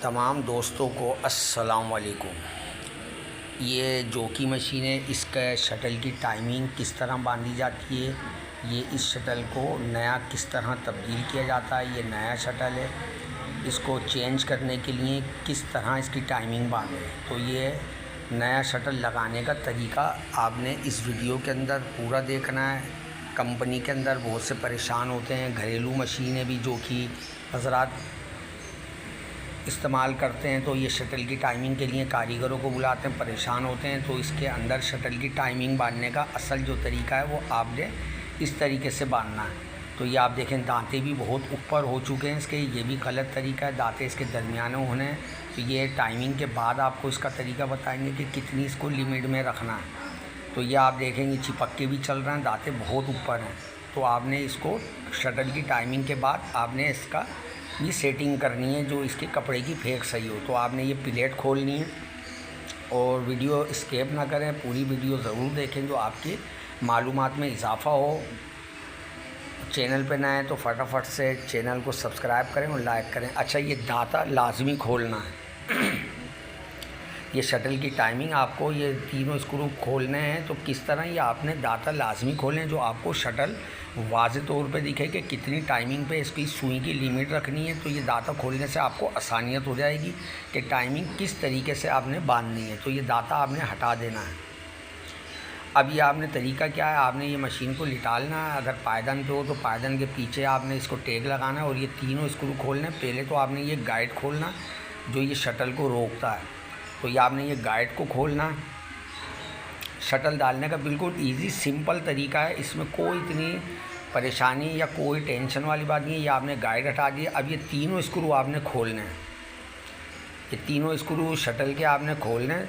तमाम दोस्तों को अस्सलाम वालेकुम। ये जोकी मशीन है, इसका शटल की टाइमिंग किस तरह बांधी जाती है, ये इस शटल को नया किस तरह तब्दील किया जाता है। ये नया शटल है, इसको चेंज करने के लिए किस तरह इसकी टाइमिंग बांधे। तो ये नया शटल लगाने का तरीका आपने इस वीडियो के अंदर पूरा देखना है। कंपनी के अंदर बहुत से परेशान होते हैं, घरेलू मशीनें भी जो कि हज़रात इस्तेमाल करते हैं, तो ये शटल की टाइमिंग के लिए कारीगरों को बुलाते हैं, परेशान होते हैं। तो इसके अंदर शटल की टाइमिंग बांधने का असल जो तरीका है वो आपने इस तरीके से बांधना है। तो ये आप देखें, दांते भी बहुत ऊपर हो चुके हैं इसके, ये भी गलत तरीका है, दांते इसके दरमियाने होने हैं। तो ये टाइमिंग के बाद आपको इसका तरीका बताएंगे कि कितनी इसको लिमिट में रखना है। तो ये आप देखेंगे चिपक के भी चल रहे हैं, दांते बहुत ऊपर हैं। तो आपने इसको शटल की टाइमिंग के बाद आपने इसका ये सेटिंग करनी है जो इसके कपड़े की फेंक सही हो। तो आपने ये प्लेट खोलनी है और वीडियो स्किप ना करें, पूरी वीडियो ज़रूर देखें जो आपकी मालूमात में इजाफ़ा हो। चैनल पे नए हैं तो फटाफट से चैनल को सब्सक्राइब करें और लाइक करें। अच्छा, ये दांता लाजमी खोलना है। ये शटल की टाइमिंग आपको ये तीनों स्क्रू खोलने हैं। तो किस तरह ये आपने दांता लाजमी खोलें जो आपको शटल वाज़े तौर पे दिखे कि कितनी टाइमिंग पे इसकी सुई की लिमिट रखनी है। तो ये दांता खोलने से आपको आसानियत हो जाएगी कि टाइमिंग किस तरीके से आपने बांधनी है। तो ये दांता आपने हटा देना है। अब ये आपने तरीका क्या है, आपने ये मशीन को लिटालना है। अगर पायदान पे हो तो पायदान के पीछे आपने इसको टेग लगाना है और ये तीनों स्क्रू खोलने। पहले तो आपने ये गाइड खोलना जो ये शटल को रोकता है। तो ये आपने ये गाइड को खोलना। शटल डालने का बिल्कुल इजी सिंपल तरीका है, इसमें कोई इतनी परेशानी या कोई टेंशन वाली बात नहीं है। ये आपने गाइड हटा दिया। अब ये तीनों स्क्रू आपने खोलने हैं। ये तीनों स्क्रू शटल के आपने खोलने हैं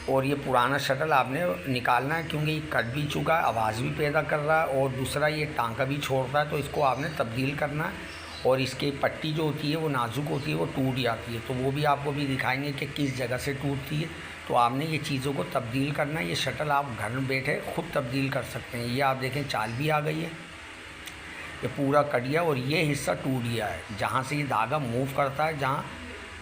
और ये पुराना शटल आपने निकालना है क्योंकि ये कट भी चुका है, आवाज़ भी पैदा कर रहा है और दूसरा ये टांका भी छोड़ता है। तो इसको आपने तब्दील करना है और इसकी पट्टी जो होती है वो नाजुक होती है, वो टूट जाती है। तो वो भी आपको भी दिखाएंगे कि किस जगह से टूटती है। तो आपने ये चीज़ों को तब्दील करना है। ये शटल आप घर में बैठे ख़ुद तब्दील कर सकते हैं। ये आप देखें चाल भी आ गई है, ये पूरा कट गया और ये हिस्सा टूट गया है। जहाँ से ये धागा मूव करता है, जहाँ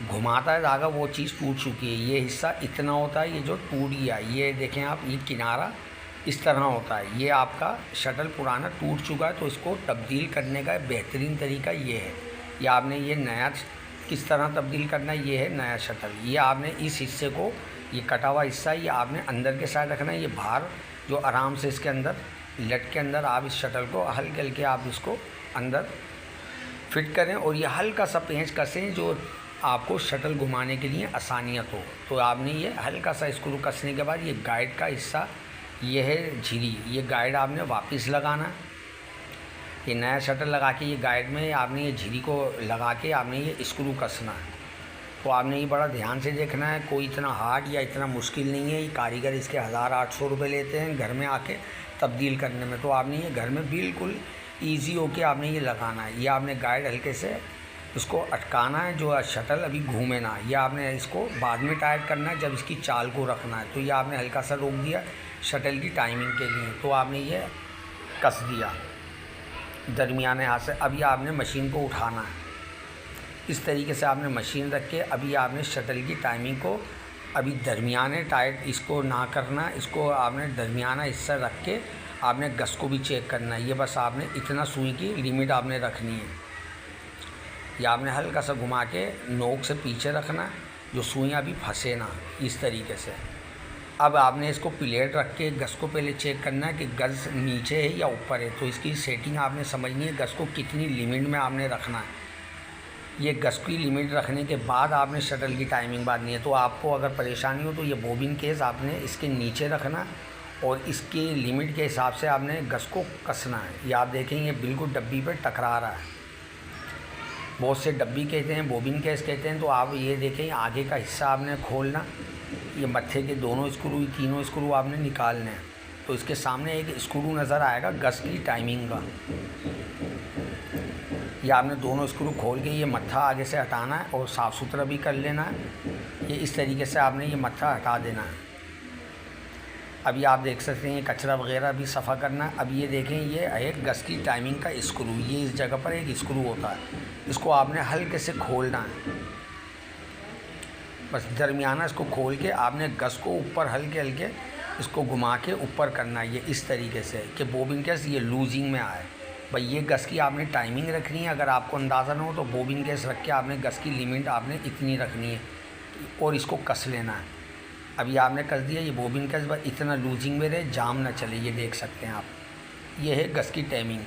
घुमाता है धागा, वो चीज़ टूट चुकी है। ये हिस्सा इतना होता है, ये जो टूट गया है। ये देखें आप, ये किनारा इस तरह होता है। ये आपका शटल पुराना टूट चुका है। तो इसको तब्दील करने का बेहतरीन तरीका ये है। ये आपने ये नया किस तरह तब्दील करना है, ये है नया शटल। ये आपने इस हिस्से को, ये कटा हुआ हिस्सा ये आपने अंदर के साइड रखना है। ये बाहर जो आराम से इसके अंदर लट के अंदर आप इस शटल को हल्के हल्के आप इसको अंदर फिट करें और ये हल्का सा पेंच कसें जो आपको शटल घुमाने के लिए आसानियत हो। तो आपने ये हल्का सा स्क्रू कसने के बाद ये गाइड का हिस्सा, ये है झिरी, ये गाइड आपने वापस लगाना। ये नया शटल लगा के ये गाइड में आपने ये झिरी को लगा के आपने ये स्क्रू कसना है। तो आपने ये बड़ा ध्यान से देखना है, कोई इतना हार्ड या इतना मुश्किल नहीं है। ये कारीगर इसके 1800 रुपये लेते हैं घर में आके तब्दील करने में। तो आपने ये घर में बिल्कुल ईजी होके आपने ये लगाना है। ये आपने गाइड हल्के से उसको अटकाना है, जो शटल अभी घूमे ना। ये आपने इसको बाद में टाइट करना है जब इसकी चाल को रखना है। तो ये आपने हल्का सा रोक दिया शटल की टाइमिंग के लिए। तो आपने ये कस दिया दरमियाने हाथ से। अभी आपने मशीन को उठाना है। इस तरीके से आपने मशीन रख के अभी आपने शटल की टाइमिंग को अभी दरमियाने टाइट इसको ना करना, इसको आपने दरमियाना हिस्सा रख के आपने गस को भी चेक करना है। ये बस आपने इतना सुई की लिमिट आपने रखनी है। ये आपने हल्का सा घुमा के नोक से पीछे रखना, जो सुइयाँ अभी फंसे ना, इस तरीके से। अब आपने इसको प्लेट रख के गस को पहले चेक करना है कि गस नीचे है या ऊपर है। तो इसकी सेटिंग आपने समझनी है, गस को कितनी लिमिट में आपने रखना है। ये गस की लिमिट रखने के बाद आपने शटल की टाइमिंग बांधनी है। तो आपको अगर परेशानी हो तो ये बोबिन केस आपने इसके नीचे रखना और इसकी लिमिट के हिसाब से आपने गस को कसना है। ये आप देखेंगे बिल्कुल डब्बी पर टकरा रहा है। बहुत से डब्बी कहते हैं, बोबिन केस कहते हैं। तो आप ये देखें आगे का हिस्सा आपने खोलना, ये मत्थे के दोनों स्क्रू, तीनों स्क्रू आपने निकालने हैं। तो इसके सामने एक स्क्रू नज़र आएगा गस की टाइमिंग का। ये आपने दोनों स्क्रू खोल के ये मत्था आगे से हटाना है और साफ़ सुथरा भी कर लेना है। ये इस तरीके से आपने ये मत्था हटा देना है। अभी आप देख सकते हैं ये कचरा वगैरह भी सफ़ा करना है। अब ये देखें, ये एक गस की टाइमिंग का स्क्रू, ये इस जगह पर एक स्क्रू होता है, इसको आपने हल्के से खोलना है। बस दरमियाना इसको खोल के आपने गस को ऊपर हल्के हल्के इसको घुमा के ऊपर करना है, ये इस तरीके से कि बोबिन केस ये लूजिंग में आए। भाई ये गस की आपने टाइमिंग रखनी है, अगर आपको अंदाज़ा ना हो तो बोबिन केस रख के आपने गस की लिमिट आपने इतनी रखनी है और इसको कस लेना है। अभी आपने कस दिया, ये बोबिन केस बस इतना लूजिंग में रहे, जाम ना चले, ये देख सकते हैं आप। ये है गस की टाइमिंग।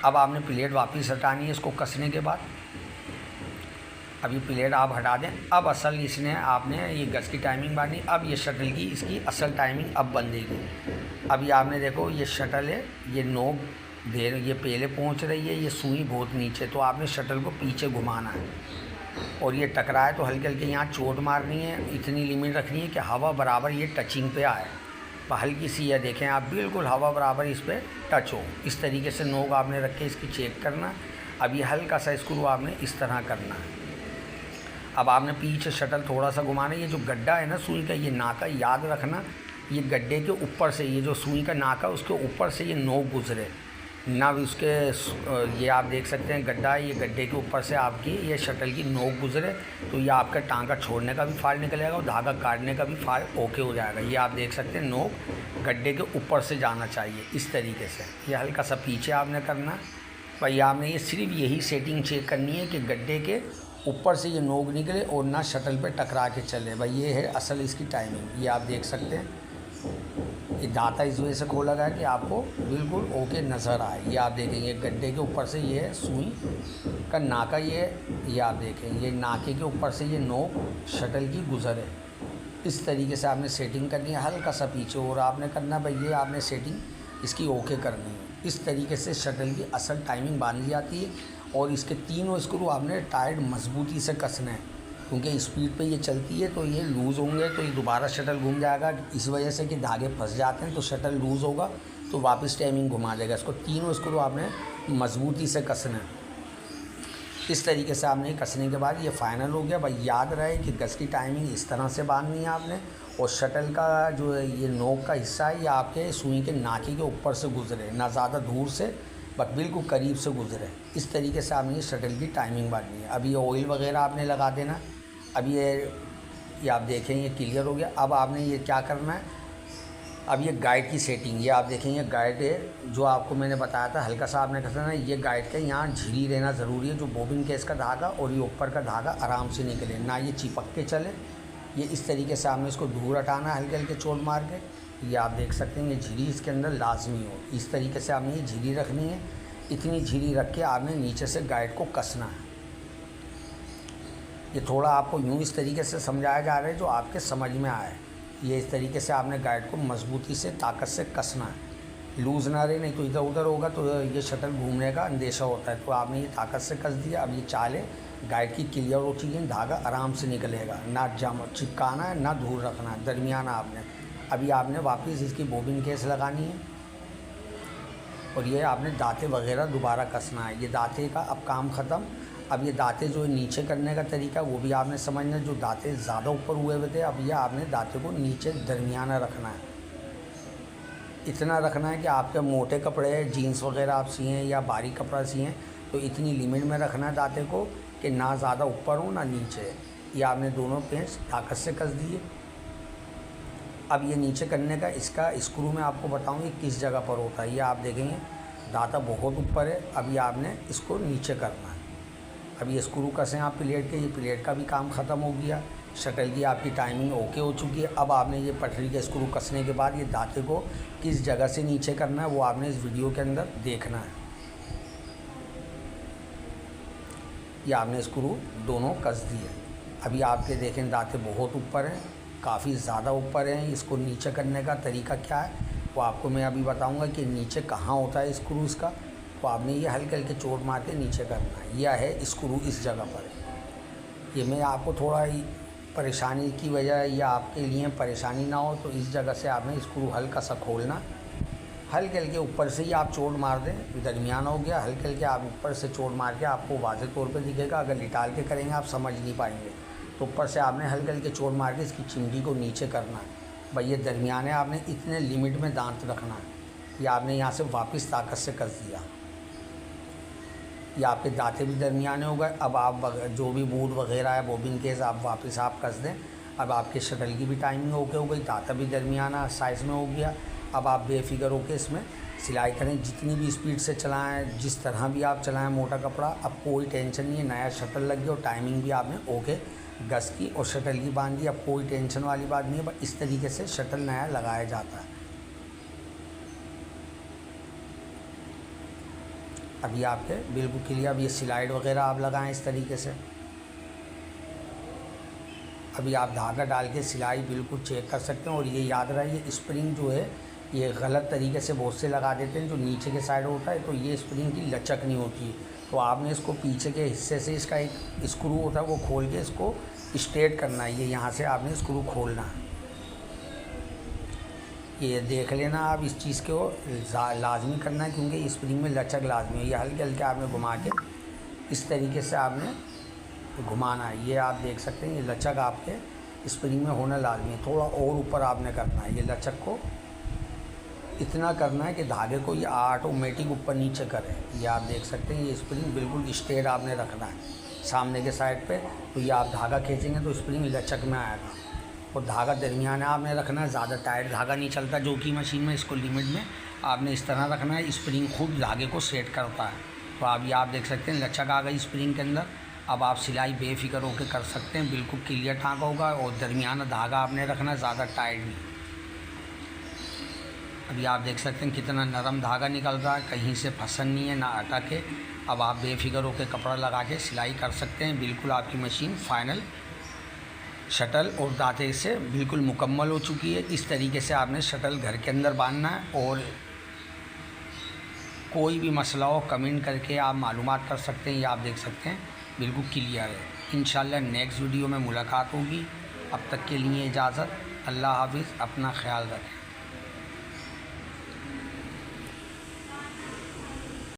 अब आपने प्लेट वापस हटानी है इसको कसने के बाद। अभी प्लेट आप हटा दें। अब असल इसने आपने ये गस की टाइमिंग बांधी। अब ये शटल की इसकी असल टाइमिंग अब बंधेगी। अभी आपने देखो ये शटल है, ये नोक देर ये पहले पहुंच रही है, ये सुई बहुत नीचे, तो आपने शटल को पीछे घुमाना है और ये टकराए तो हल्के हल्के यहाँ चोट मारनी है। इतनी लिमिट रखनी है कि हवा बराबर ये टचिंग पे आए। हल्की सी यह देखें आप, बिल्कुल हवा बराबर इस पर टच हो। इस तरीके से नोक आपने रख के इसकी चेक करना। अब ये हल्का सा स्क्रू आपने इस तरह करना है। अब आपने पीछे शटल थोड़ा सा घुमाना। ये जो गड्ढा है ना सुई का, ये नाका याद रखना, ये गड्ढे के ऊपर से, ये जो सुई का नाका उसके ऊपर से ये नोक गुजरे ना, उसके ये आप देख सकते हैं गड्ढा है, ये गड्ढे के ऊपर से आपकी ये शटल की नोक गुजरे तो ये आपका टांका छोड़ने का भी फाल निकलेगा और धागा काटने का भी फाल ओके हो जाएगा। ये आप देख सकते हैं नोक गड्ढे के ऊपर से जाना चाहिए इस तरीके से। ये हल्का सा पीछे आपने करना। भाई आपने ये सिर्फ यही सेटिंग चेक करनी है कि गड्ढे के ऊपर से ये नोक निकले और ना शटल पे टकरा के चले। भाई ये है असल इसकी टाइमिंग। ये आप देख सकते हैं, ये दाता इस वजह से खोला गया कि आपको बिल्कुल ओके नज़र आए। ये आप देखेंगे गड्ढे के ऊपर से ये सुई का नाका, ये आप देखें, ये नाके के ऊपर से ये नोक शटल की गुजरे। इस तरीके से आपने सेटिंग करनी है। हल्का सा पीछे और आपने करना, भाई ये आपने सेटिंग इसकी ओके करनी है। इस तरीके से शटल की असल टाइमिंग बांधी जाती है और इसके तीनों स्क्रू आपने टाइट मजबूती से कसना है, क्योंकि स्पीड पे ये चलती है तो ये लूज़ होंगे तो ये दोबारा शटल घूम जाएगा। इस वजह से कि धागे फंस जाते हैं तो शटल लूज़ होगा तो वापस टाइमिंग घुमा देगा। इसको तीनों स्क्रू आपने मजबूती से कसना है। इस तरीके से आपने कसने के बाद ये फाइनल हो गया। भाई याद रहे कि गस की टाइमिंग इस तरह से बांधनी है आपने, और शटल का जो ये नोक का हिस्सा है ये आपके सुई के नाके के ऊपर से गुजरे, ना ज़्यादा दूर से बट बिल्कुल करीब से गुजरे। इस तरीके से आपने ये शटल की टाइमिंग बांधनी है। अब ये ऑयल वगैरह आपने लगा देना। अब ये आप देखें ये क्लियर हो गया। अब आपने ये क्या करना है, अब ये गाइड की सेटिंग, ये आप देखेंगे गाइड है जो आपको मैंने बताया था, हल्का सा आपने करना है। ये गाइड के यहाँ झिरी रहना ज़रूरी है, जो बोबिन केस का धागा और ये ऊपर का धागा आराम से निकले, ना ये चिपक के चले। ये इस तरीके से आपने इसको दूर हटाना हल्के हल्के चोट मार के। ये आप देख सकते हैं ये झिरी इसके अंदर लाजमी हो। इस तरीके से आपने ये झिरी रखनी है। इतनी झिरी रख के आपने नीचे से गाइड को कसना है। ये थोड़ा आपको यूँ इस तरीके से समझाया जा रहा है जो आपके समझ में आए। ये इस तरीके से आपने गाइड को मजबूती से ताकत से कसना है, लूज़ ना रहे, नहीं तो इधर उधर होगा तो ये शटल घूमने का अंदेशा होता है। तो आपने ये ताकत से कस दिया। अब ये चालें गाइड की क्लियर हो चुकी है, धागा आराम से निकलेगा, ना जाम चिपकाना है ना दूर रखना है, दरमियाना आपने। अभी आपने वापस इसकी बोबिन केस लगानी है और ये आपने दांते वगैरह दोबारा कसना है। ये दांते का अब काम ख़त्म। अब ये दांते जो नीचे करने का तरीका वो भी आपने समझना है। जो दांते ज़्यादा ऊपर हुए हुए थे, अब ये आपने दांते को नीचे दरमियाना रखना है। इतना रखना है कि आपके मोटे कपड़े जीन्स वगैरह आप सिएँ या बारीक कपड़ा सिएँ तो इतनी लिमिट में रखना है दांते को कि ना ज़्यादा ऊपर हो ना नीचे। ये आपने दोनों पेंच ताकत से कस दिए। अब ये नीचे करने का इसका स्क्रू मैं आपको बताऊँ किस जगह पर होता है। ये आप देखेंगे दांता बहुत ऊपर है। अभी आपने इसको नीचे करना है। अब ये स्क्रू कसें आप प्लेट के, ये प्लेट का भी काम ख़त्म हो गया। शटल की आपकी टाइमिंग ओके हो चुकी है। अब आपने ये पटरी के स्क्रू कसने के बाद ये दांते को किस जगह से नीचे करना है वो आपने इस वीडियो के अंदर देखना है। ये आपने स्क्रू दोनों कस दिए। अभी आपके देखें दांते बहुत ऊपर हैं, काफ़ी ज़्यादा ऊपर हैं। इसको नीचे करने का तरीका क्या है वो आपको मैं अभी बताऊंगा कि नीचे कहाँ होता है स्क्रू इसका। तो आपने ये हल्के हल्के चोट मार के नीचे करना है। यह है स्क्रू इस जगह पर है। ये मैं आपको थोड़ा परेशानी की वजह या आपके लिए परेशानी ना हो तो इस जगह से आपने स्क्रू हल्का सा खोलना, हल्के हल्के ऊपर से ही आप चोट मार दें। दरमियाना हो गया, हल्के हल्के आप ऊपर से चोट मार के आपको वाज़ेह तौर पे दिखेगा। अगर लिटाल के करेंगे आप समझ नहीं पाएंगे। तो ऊपर से आपने हल्के हल्के चोट मार के इसकी चिमटी को नीचे करना है। भाई ये दरमियाने आपने इतने लिमिट में दांत रखना है। ये आपने यहाँ से वापस ताकत से कस दिया। ये आपके दांते भी दरमियाने हो गए। अब आप जो भी बूट वगैरह है बोबिन केस आप वापस आप कस दें। अब आपके शटल की भी टाइमिंग ओके हो गई, दाता भी दरमियाना साइज़ में हो गया। अब आप बेफिक्र होकर इसमें सिलाई करें, जितनी भी स्पीड से चलाएं, जिस तरह भी आप चलाएं मोटा कपड़ा, अब कोई टेंशन नहीं है। नया शटल लग गया और टाइमिंग भी आपने ओके गज की और शटल की बांध दी, अब कोई टेंशन वाली बात नहीं है। बस इस तरीके से शटल नया लगाया जाता है। अभी आपके बिल्कुल क्लियर। अब ये स्लाइड वगैरह आप लगाएं इस तरीके से। अभी आप धागा डाल के सिलाई बिल्कुल चेक कर सकते हैं। और ये याद रहे, स्प्रिंग जो है ये गलत तरीके से बहुत से लगा देते हैं, जो नीचे के साइड होता है, तो ये स्प्रिंग की लचक नहीं होती है। तो आपने इसको पीछे के हिस्से से इसका एक स्क्रू होता है वो खोल के इसको स्ट्रेट करना है। ये यहाँ से आपने स्क्रू खोलना है। ये देख लेना आप, इस चीज़ को लाजमी करना है क्योंकि स्प्रिंग में लचक लाजमी है। ये हल्के हल्के आपने घुमा के इस तरीके से आपने घुमाना है। ये आप देख सकते हैं, ये लचक आपके स्प्रिंग में होना लाजमी है। थोड़ा और ऊपर आपने करना है, ये लचक को इतना करना है कि धागे को ये ऑटोमेटिक ऊपर नीचे करे। ये आप देख सकते हैं, ये स्प्रिंग बिल्कुल स्ट्रेट आपने रखना है सामने के साइड पे। तो ये आप धागा खींचेंगे तो स्प्रिंग लचक में आएगा। और धागा दरमियान आपने रखना है, ज़्यादा टाइट धागा नहीं चलता जो कि मशीन में, इसको लिमिट में आपने इस तरह रखना है। स्प्रिंग खुद धागे को सेट करता है। तो अब ये आप देख सकते हैं लचक आ गई स्प्रिंग के अंदर। अब आप सिलाई बेफिक्र होकर कर सकते हैं, बिल्कुल क्लियर टाँका होगा। और दरमियाना धागा आपने रखना है, ज़्यादा टाइट नहीं। अभी आप देख सकते हैं कितना नरम धागा निकल रहा है, कहीं से फंसन नहीं है ना अटके। अब आप बेफिक्र होकर कपड़ा लगा के सिलाई कर सकते हैं। बिल्कुल आपकी मशीन फाइनल शटल और दाते से बिल्कुल मुकम्मल हो चुकी है। इस तरीके से आपने शटल घर के अंदर बांधना है। और कोई भी मसला हो कमेंट करके आप मालूमात कर सकते हैं। ये आप देख सकते हैं बिल्कुल क्लियर है। इंशाल्लाह नेक्स्ट वीडियो में मुलाकात होगी। अब तक के लिए इजाज़त। अल्लाह हाफिज़, अपना ख्याल रखें।